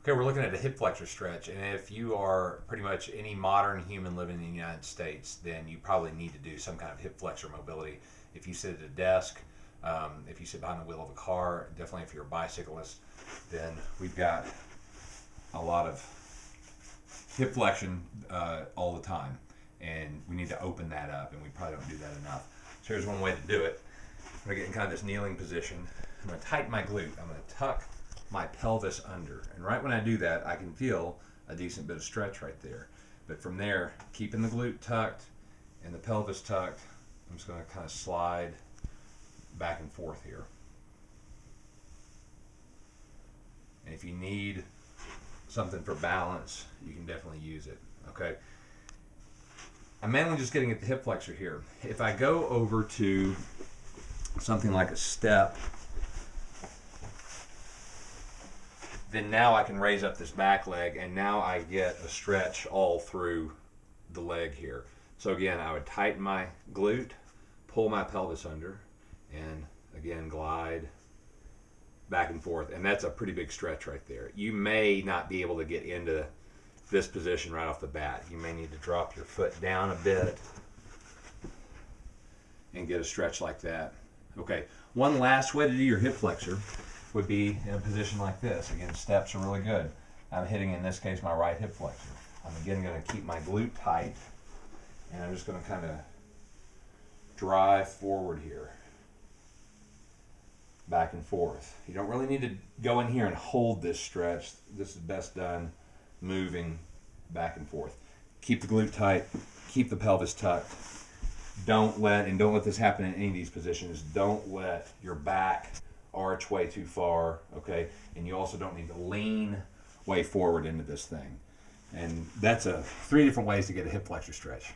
Okay, we're looking at a hip flexor stretch, and if you are pretty much any modern human living in the United States, then you probably need to do some kind of hip flexor mobility. If you sit at a desk, if you sit behind the wheel of a car, definitely if you're a bicyclist, then we've got a lot of hip flexion all the time, and we need to open that up, and we probably don't do that enough. So here's one way to do it. I'm going to get in kind of this kneeling position. I'm going to tighten my glute. I'm going to tuck my pelvis under, and right when I do that I can feel a decent bit of stretch right there. But from there, keeping the glute tucked and the pelvis tucked, I'm just going to kind of slide back and forth here. And if you need something for balance, you can definitely use it. Okay, I'm mainly just getting at the hip flexor here. If I go over to something like a step, then now I can raise up this back leg, and now I get a stretch all through the leg here. So again, I would tighten my glute, pull my pelvis under, and again glide back and forth, and that's a pretty big stretch right there. You may not be able to get into this position right off the bat. You may need to drop your foot down a bit and get a stretch like that. Okay, one last way to do your hip flexor would be in a position like this. Again, steps are really good. I'm hitting, in this case, my right hip flexor. I'm again going to keep my glute tight, and I'm just going to kind of drive forward here, back and forth. You don't really need to go in here and hold this stretch. This is best done moving back and forth. Keep the glute tight, keep the pelvis tucked. Don't let this happen in any of these positions. Don't let your back arch way too far, okay? And you also don't need to lean way forward into this thing. And that's 3 different ways to get a hip flexor stretch.